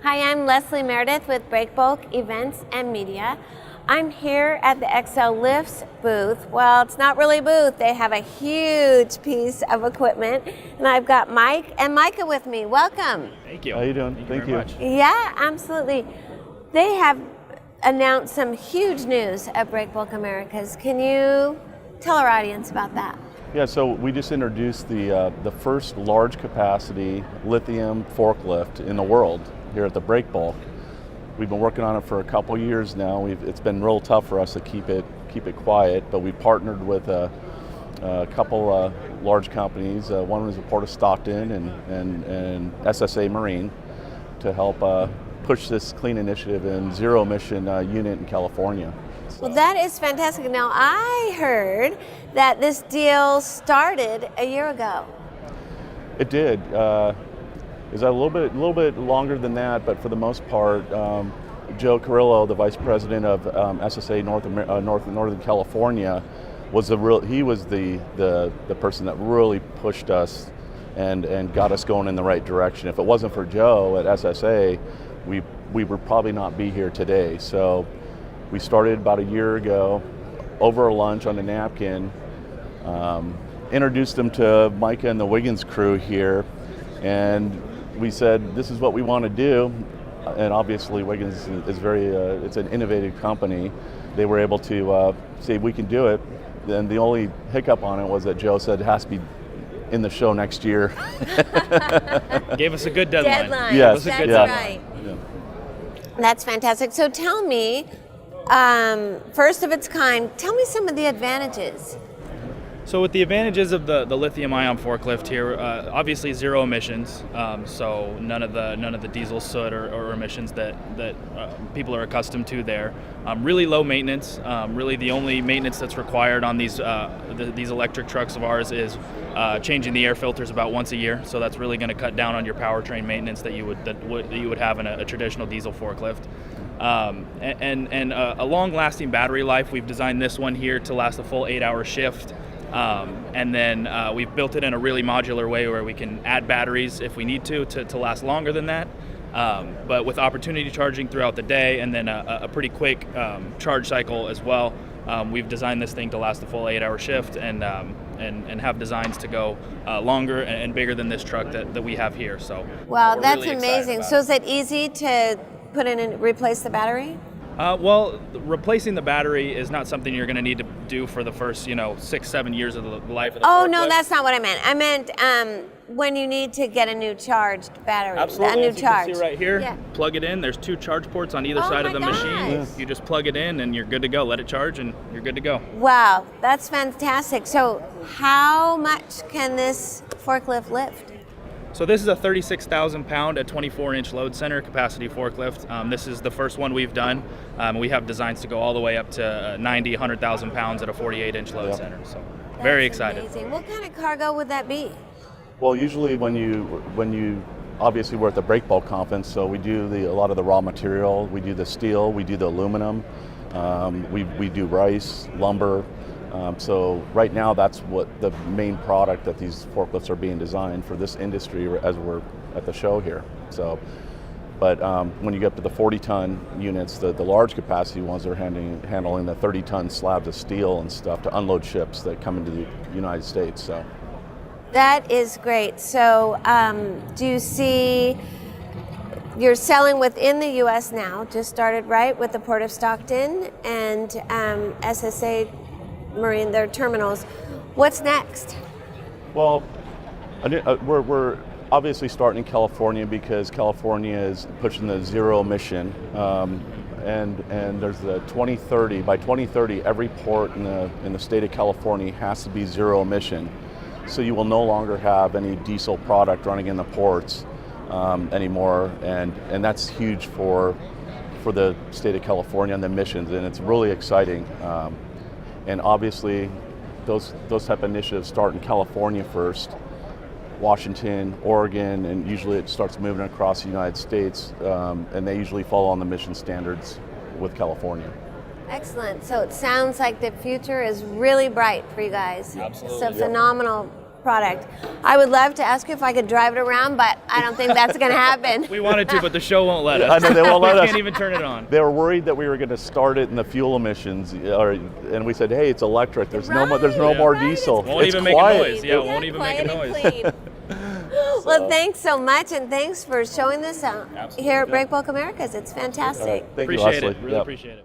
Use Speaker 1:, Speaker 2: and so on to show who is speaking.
Speaker 1: Hi, I'm Leslie Meredith with Breakbulk Events and Media. I'm here at the XL Lifts booth. Well, it's not really a booth. They have a huge piece of equipment. And I've got Mike and Micah with me. Welcome.
Speaker 2: Thank you.
Speaker 3: How you doing?
Speaker 2: Thank you very much.
Speaker 1: Yeah, absolutely. They have announced some huge news at Breakbulk Americas. Can you tell our audience about that?
Speaker 3: Yeah, so we just introduced the first large capacity lithium forklift in the world here at the Breakbulk. We've been working on it for a couple years now. It's been real tough for us to keep it quiet, but we partnered with a couple large companies. One was the Port of Stockton and SSA Marine to help push this clean initiative and zero emission unit in California.
Speaker 1: Well, that is fantastic. Now, I heard that this deal started a year ago.
Speaker 3: It did. It was a little bit longer than that, but for the most part, Joe Carrillo, the vice president of SSA Northern California, was the person that really pushed us and got us going in the right direction. If it wasn't for Joe at SSA, we would probably not be here today. So we started about a year ago over a lunch on a napkin, introduced them to Micah and the Wiggins crew here, and we said, this is what we want to do. And obviously Wiggins is it's an innovative company. They were able to say, we can do it. Then the only hiccup on it was that Joe said it has to be in the show next year.
Speaker 2: Gave us a good deadline.
Speaker 3: Yes,
Speaker 1: that's right.
Speaker 3: Yeah.
Speaker 1: That's fantastic. So tell me, first of its kind, tell me some of the advantages.
Speaker 2: So with the advantages of the lithium ion forklift here, obviously zero emissions, so none of the diesel soot or emissions that people are accustomed to there. Really low maintenance. Really the only maintenance that's required on these electric trucks of ours is changing the air filters about once a year. So that's really going to cut down on your powertrain maintenance that you would have in a traditional diesel forklift. And a long-lasting battery life. We've designed this one here to last a full 8-hour shift. And then we've built it in a really modular way where we can add batteries if we need to last longer than that. But with opportunity charging throughout the day and then a pretty quick charge cycle as well, we've designed this thing to last a full 8-hour shift and have designs to go longer and bigger than this truck that we have here. So
Speaker 1: wow, that's
Speaker 2: really
Speaker 1: amazing. So is it easy to put in and replace the battery?
Speaker 2: Well, replacing the battery is not something you're going to need to do for the first, 6-7 years of the life of the
Speaker 1: Oh,
Speaker 2: forklift.
Speaker 1: no, that's not what I meant. I meant when you need to get a new charged battery.
Speaker 2: Absolutely.
Speaker 1: A new
Speaker 2: As you
Speaker 1: charge.
Speaker 2: can see right here,
Speaker 1: Yeah.
Speaker 2: plug it in. There's 2 charge ports on either
Speaker 1: Oh
Speaker 2: side of the
Speaker 1: my
Speaker 2: machine.
Speaker 1: gosh.
Speaker 2: You just plug it in and you're good to go. Let it charge and you're good to go.
Speaker 1: Wow, that's fantastic. So how much can this forklift lift?
Speaker 2: So this is a 36,000 pound at 24-inch load center capacity forklift. This is the first one we've done. We have designs to go all the way up to 90, 100,000 pounds at a 48-inch load center. So very excited.
Speaker 1: Amazing. What kind of cargo would that be?
Speaker 3: Well, usually when you obviously we're at the Breakbulk conference, so we do a lot of the raw material. We do the steel, we do the aluminum, we do rice, lumber. So right now that's what the main product that these forklifts are being designed for this industry as we're at the show here. So, but when you get up to the 40-ton units, the large capacity ones are handling the 30-ton slabs of steel and stuff to unload ships that come into the United States. So
Speaker 1: That is great. So do you see you're selling within the U.S. now, just started right with the Port of Stockton and SSA Marine, their terminals. What's next?
Speaker 3: well, we're obviously starting in California because California is pushing the zero emission, and there's the 2030. By 2030, every port in the state of California has to be zero emission. So you will no longer have any diesel product running in the ports anymore, and that's huge for the state of California and the emissions, and it's really exciting. And obviously, those type of initiatives start in California first, Washington, Oregon, and usually it starts moving across the United States, and they usually follow on the emission standards with California.
Speaker 1: Excellent. So it sounds like the future is really bright for you guys.
Speaker 2: Absolutely.
Speaker 1: It's a phenomenal product. I would love to ask you if I could drive it around, but I don't think that's going to happen.
Speaker 2: We wanted to, but the show won't let us.
Speaker 3: I know they won't let
Speaker 2: we
Speaker 3: us.
Speaker 2: Can't even turn it on.
Speaker 3: They were worried that we were going to start it in the fuel emissions, and we said, "Hey, it's electric. There's no more diesel.
Speaker 2: Won't
Speaker 3: it's
Speaker 2: even
Speaker 3: quiet."
Speaker 2: make a noise. Yeah, won't even make a noise.
Speaker 1: Well, thanks so much, and thanks for showing this out
Speaker 2: Absolutely.
Speaker 1: here at Breakbulk Americas. It's fantastic.
Speaker 3: Thank you,
Speaker 2: Appreciate
Speaker 3: Leslie.
Speaker 2: it. Really
Speaker 3: Yep.
Speaker 2: appreciate it.